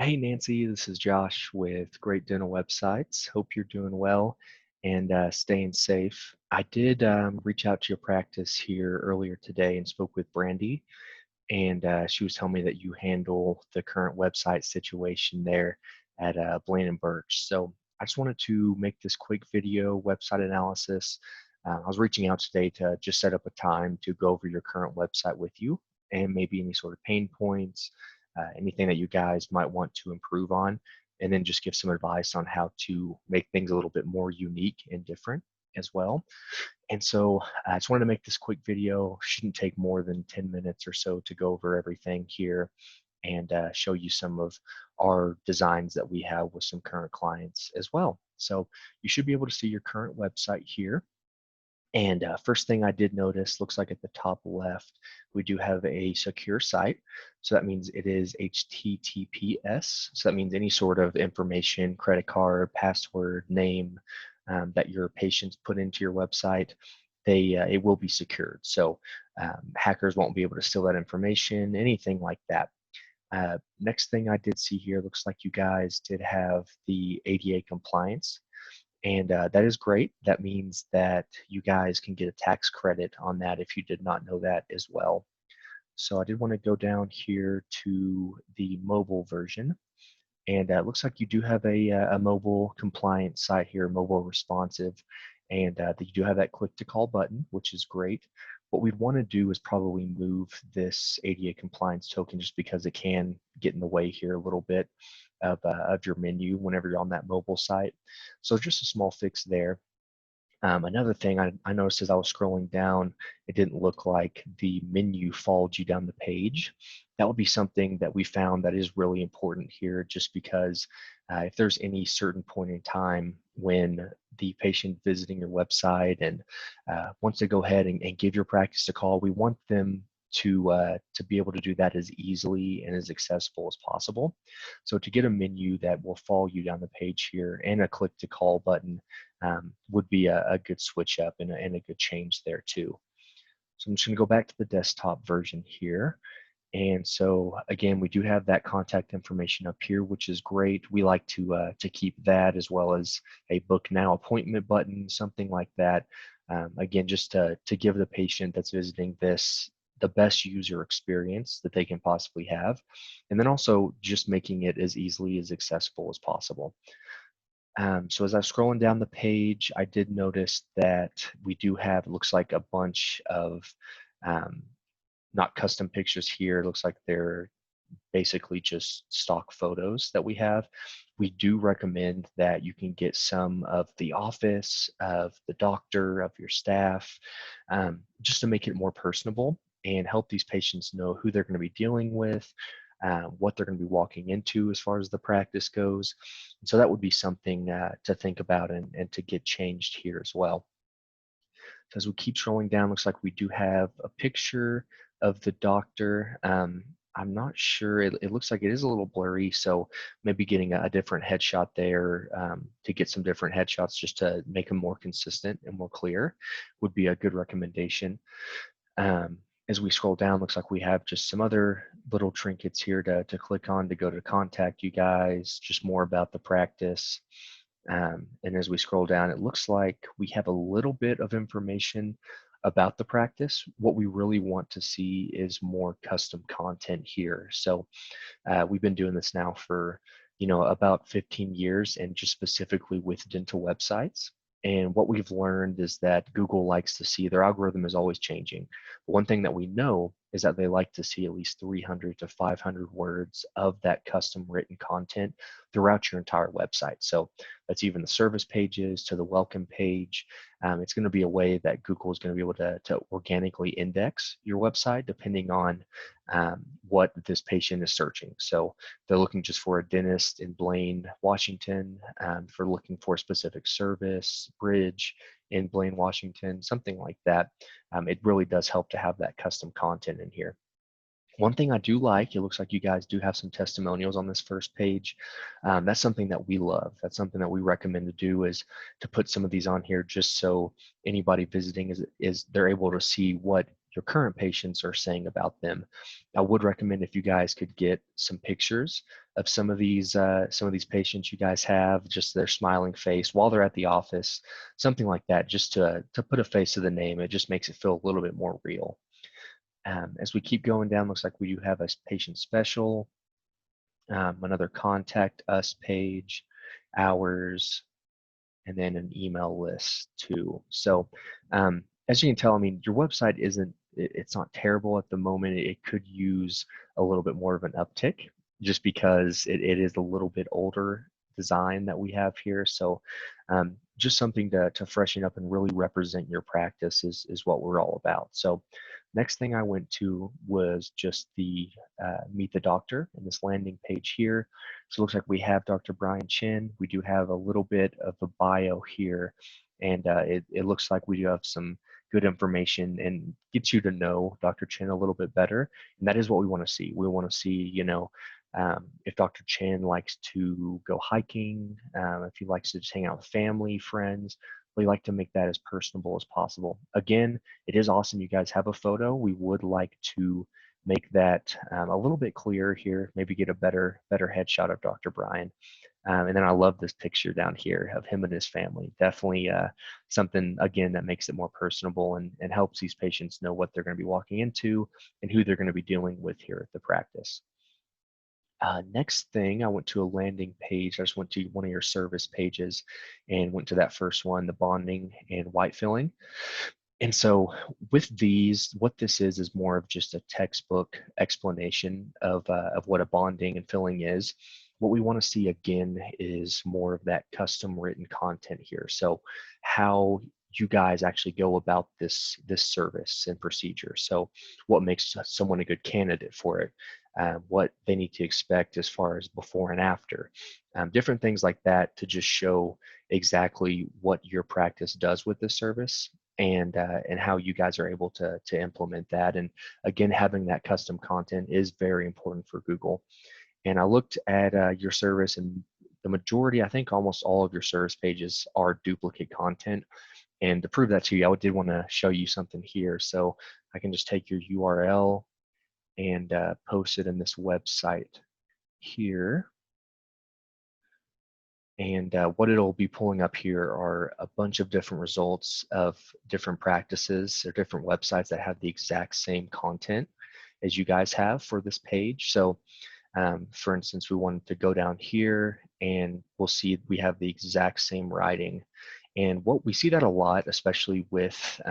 Hey Nancy, this is Josh with Great Dental Websites. Hope you're doing well and staying safe. I did reach out to your practice here earlier today and spoke with Brandy, and she was telling me that you handle the current website situation there at Blaine and Birch. So I just wanted to make this quick video website analysis. I was reaching out today to just set up a time to go over your current website with you and maybe any sort of pain points, anything that you guys might want to improve on, and then just give some advice on how to make things a little bit more unique and different as well. And so I just wanted to make this quick video. Shouldn't take more than 10 minutes or so to go over everything here and show you some of our designs that we have with some current clients as well. So you should be able to see your current website here. And first thing I did notice, looks like at the top left, we do have a secure site. So that means it is HTTPS. So that means any sort of information, credit card, password, name that your patients put into your website, it will be secured. So hackers won't be able to steal that information, anything like that. Next thing I did see here, looks like you guys did have the ADA compliance. And that is great. That means that you guys can get a tax credit on that if you did not know that as well. So I did want to go down here to the mobile version. And it looks like you do have a mobile compliant site here, mobile responsive, and you do have that click to call button, which is great. What we'd want to do is probably move this ADA compliance token just because it can get in the way here a little bit of your menu whenever you're on that mobile site. So just a small fix there. Another thing I noticed as I was scrolling down, it didn't look like the menu followed you down the page. That would be something that we found that is really important here, just because if there's any certain point in time when the patient visiting your website and wants to go ahead and give your practice a call, we want them to be able to do that as easily and as accessible as possible. So to get a menu that will follow you down the page here and a click to call button would be a good switch up and a good change there too. So I'm just going to go back to the desktop version here. And so again, we do have that contact information up here, which is great. We like to keep that, as well as a book now appointment button, something like that. Again, just to give the patient that's visiting this the best user experience that they can possibly have. And then also just making it as easily as accessible as possible. So as I was scrolling down the page, I did notice that we do have, it looks like a bunch of um, not custom pictures here. It looks like they're basically just stock photos that we have. We do recommend that you can get some of the office, of the doctor, of your staff, just to make it more personable and help these patients know who they're going to be dealing with, what they're going to be walking into as far as the practice goes. And so that would be something to think about and to get changed here as well. So as we keep scrolling down, looks like we do have a picture of the doctor. I'm not sure, it looks like it is a little blurry, so maybe getting a different headshot there to get some different headshots just to make them more consistent and more clear would be a good recommendation. As we scroll down, looks like we have just some other little trinkets here to click on to go to contact you guys, just more about the practice. And as we scroll down, it looks like we have a little bit of information about the practice. What we really want to see is more custom content here. So we've been doing this now for, about 15 years, and just specifically with dental websites. And what we've learned is that Google likes to see, their algorithm is always changing. But one thing that we know is that they like to see at least 300 to 500 words of that custom written content throughout your entire website. So that's even the service pages to the welcome page. It's going to be a way that Google is going to be able to organically index your website depending on what this patient is searching. So they're looking just for a dentist in Blaine, Washington, for looking for a specific service, bridge in Blaine, Washington, something like that. It really does help to have that custom content in here. One thing I do like, it looks like you guys do have some testimonials on this first page. That's something that we love. That's something that we recommend to do, is to put some of these on here just so anybody visiting is they're able to see what your current patients are saying about them. I would recommend if you guys could get some pictures of some of these patients you guys have, just their smiling face while they're at the office, something like that, just to put a face to the name. It just makes it feel a little bit more real. As we keep going down, looks like we do have a patient special, another contact us page, hours, and then an email list too. So as you can tell, I mean, your website it's not terrible at the moment. It could use a little bit more of an uptick just because it is a little bit older design that we have here. So just something to freshen up and really represent your practice is what we're all about. So next thing I went to was just the meet the doctor in this landing page here. So it looks like we have Dr. Brian Chin. We do have a little bit of a bio here, and it looks like we do have some good information and gets you to know Dr. Chin a little bit better. And that is what we want to see. We want to see, if Dr. Chin likes to go hiking, if he likes to just hang out with family, friends, we like to make that as personable as possible. Again, it is awesome you guys have a photo. We would like to make that a little bit clearer here, maybe get a better headshot of Dr. Brian. And then I love this picture down here of him and his family. Definitely something, again, that makes it more personable and helps these patients know what they're going to be walking into and who they're going to be dealing with here at the practice. Next thing, I went to a landing page. I just went to one of your service pages and went to that first one, the bonding and white filling. And so with these, what this is more of just a textbook explanation of what a bonding and filling is. What we want to see again is more of that custom written content here. So how you guys actually go about this service and procedure. So what makes someone a good candidate for it, what they need to expect as far as before and after, different things like that to just show exactly what your practice does with this service and how you guys are able to implement that. And again, having that custom content is very important for Google. And I looked at your service, and the majority, I think almost all of your service pages are duplicate content. And to prove that to you, I did want to show you something here. So I can just take your URL and post it in this website here. And what it'll be pulling up here are a bunch of different results of different practices or different websites that have the exact same content as you guys have for this page. So for instance, we wanted to go down here and we'll see we have the exact same writing. And what we see that a lot, especially with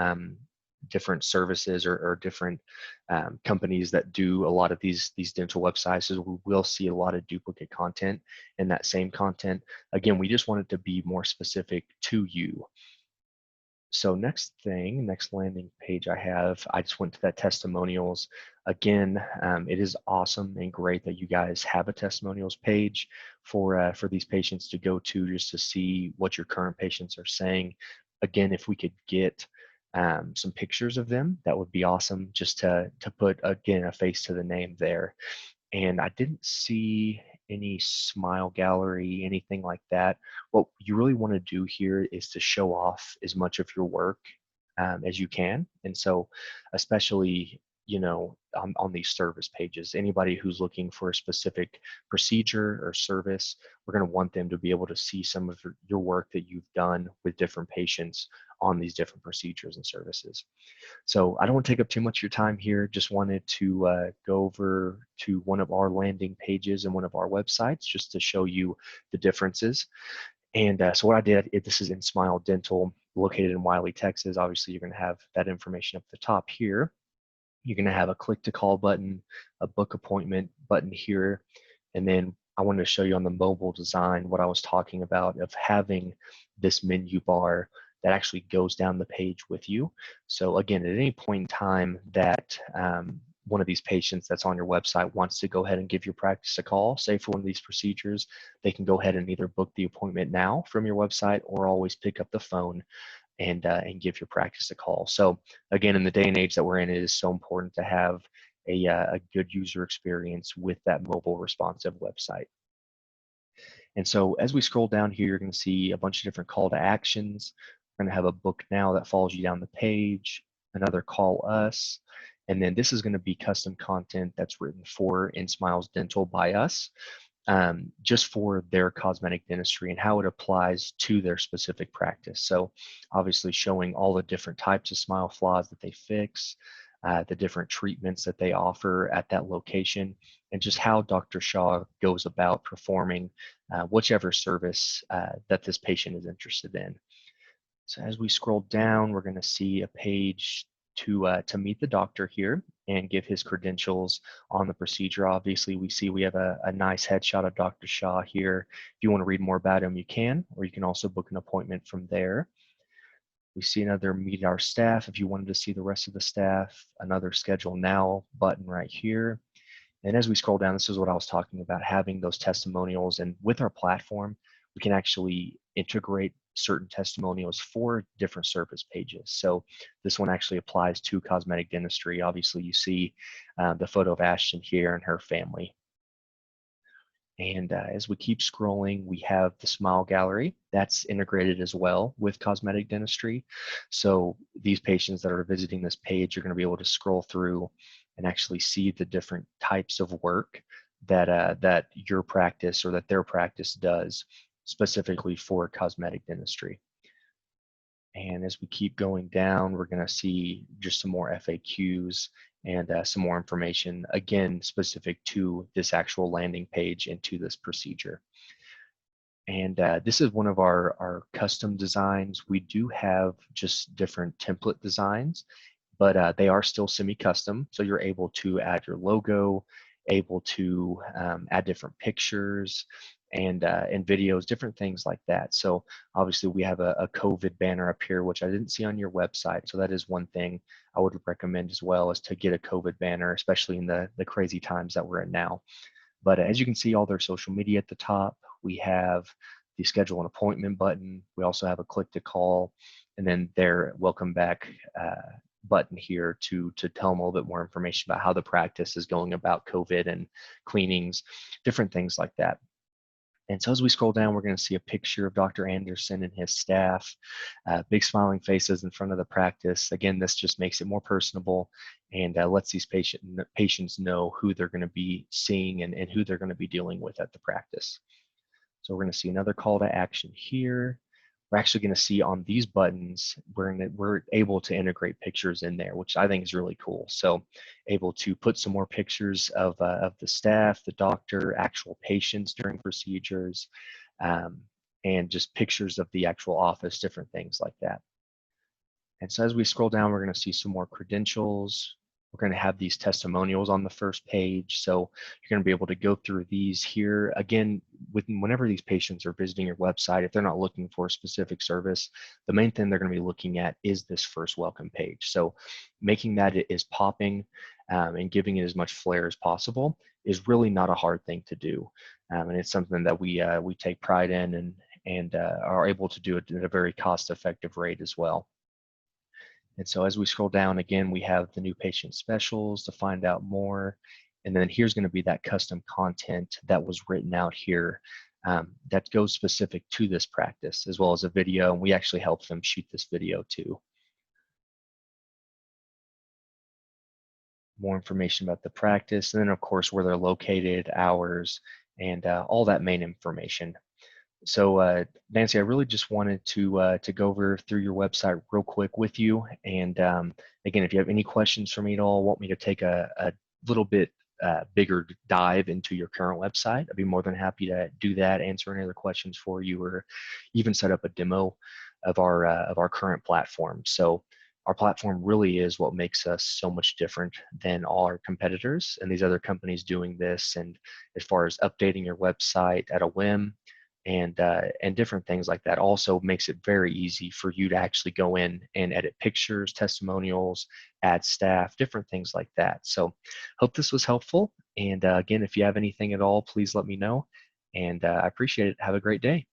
different services or different companies that do a lot of these dental websites, is we will see a lot of duplicate content in that same content. Again, we just want it to be more specific to you. So next landing page I just went to that testimonials. Again, it is awesome and great that you guys have a testimonials page for these patients to go to just to see what your current patients are saying. Again, if we could get some pictures of them, that would be awesome, just to put, again, a face to the name there. And I didn't see any smile gallery, anything like that. What you really want to do here is to show off as much of your work as you can. And so especially, on these service pages, anybody who's looking for a specific procedure or service, we're going to want them to be able to see some of your work that you've done with different patients on these different procedures and services. So I don't want to take up too much of your time here. Just wanted to go over to one of our landing pages and one of our websites just to show you the differences. And so what I did, this is in Smile Dental, located in Wiley, Texas. Obviously, you're going to have that information up at the top here. You're going to have a click to call button, a book appointment button here. And then I wanted to show you on the mobile design what I was talking about of having this menu bar that actually goes down the page with you. So again, at any point in time that one of these patients that's on your website wants to go ahead and give your practice a call, say for one of these procedures, they can go ahead and either book the appointment now from your website or always pick up the phone and give your practice a call. So again, in the day and age that we're in, it is so important to have a good user experience with that mobile responsive website. And so as we scroll down here, you're going to see a bunch of different call to actions. We're going to have a book now that follows you down the page. another call us, and then this is going to be custom content that's written for In Smiles Dental by us, just for their cosmetic dentistry and how it applies to their specific practice. So obviously showing all the different types of smile flaws that they fix, the different treatments that they offer at that location, and just how Dr. Shaw goes about performing whichever service that this patient is interested in. So as we scroll down, we're going to see a page to meet the doctor here and give his credentials on the procedure. Obviously, we have a nice headshot of Dr. Shaw here. If you want to read more about him, you can, or you can also book an appointment from there. We see another meet our staff. If you wanted to see the rest of the staff, another schedule now button right here. And as we scroll down, this is what I was talking about, having those testimonials. And with our platform, we can actually integrate certain testimonials for different service pages. So this one actually applies to cosmetic dentistry. Obviously, you see the photo of Ashton here and her family. And as we keep scrolling, we have the Smile Gallery that's integrated as well with cosmetic dentistry. So these patients that are visiting this page are going to be able to scroll through and actually see the different types of work that your practice or that their practice does specifically for cosmetic dentistry. And as we keep going down, we're going to see just some more FAQs and some more information, again, specific to this actual landing page and to this procedure. And this is one of our custom designs. We do have just different template designs, but they are still semi-custom. So you're able to add your logo, able to add different pictures and videos, different things like that. So obviously we have a COVID banner up here, which I didn't see on your website. So that is one thing I would recommend as well, is to get a COVID banner, especially in the crazy times that we're in now. But as you can see, all their social media at the top, we have the schedule an appointment button. We also have a click to call, and then their welcome back button here to tell them a little bit more information about how the practice is going about COVID and cleanings, different things like that. And so as we scroll down, we're going to see a picture of Dr. Anderson and his staff, big smiling faces in front of the practice. Again, this just makes it more personable and lets these patients know who they're going to be seeing and who they're going to be dealing with at the practice. So we're going to see another call to action here. We're actually going to see on these buttons, we're able to integrate pictures in there, which I think is really cool. So able to put some more pictures of the staff, the doctor, actual patients during procedures, and just pictures of the actual office, different things like that. And so as we scroll down, we're going to see some more credentials. We're going to have these testimonials on the first page. So you're going to be able to go through these here. Again, whenever these patients are visiting your website, if they're not looking for a specific service, the main thing they're going to be looking at is this first welcome page. So making that it is popping and giving it as much flair as possible is really not a hard thing to do. And it's something that we take pride in and are able to do it at a very cost-effective rate as well. And so as we scroll down again, we have the new patient specials to find out more. And then here's going to be that custom content that was written out here that goes specific to this practice, as well as a video. And we actually helped them shoot this video too. More information about the practice, and then of course where they're located, hours, and all that main information. So Nancy, I really just wanted to go over through your website real quick with you. And again, if you have any questions for me at all, want me to take a little bit bigger dive into your current website, I'd be more than happy to do that, answer any other questions for you, or even set up a demo of our current platform. So our platform really is what makes us so much different than all our competitors and these other companies doing this. And as far as updating your website at a whim, and different things like that, also makes it very easy for you to actually go in and edit pictures, testimonials, add staff, different things like that. So hope this was helpful. And again, if you have anything at all, please let me know. And I appreciate it. Have a great day.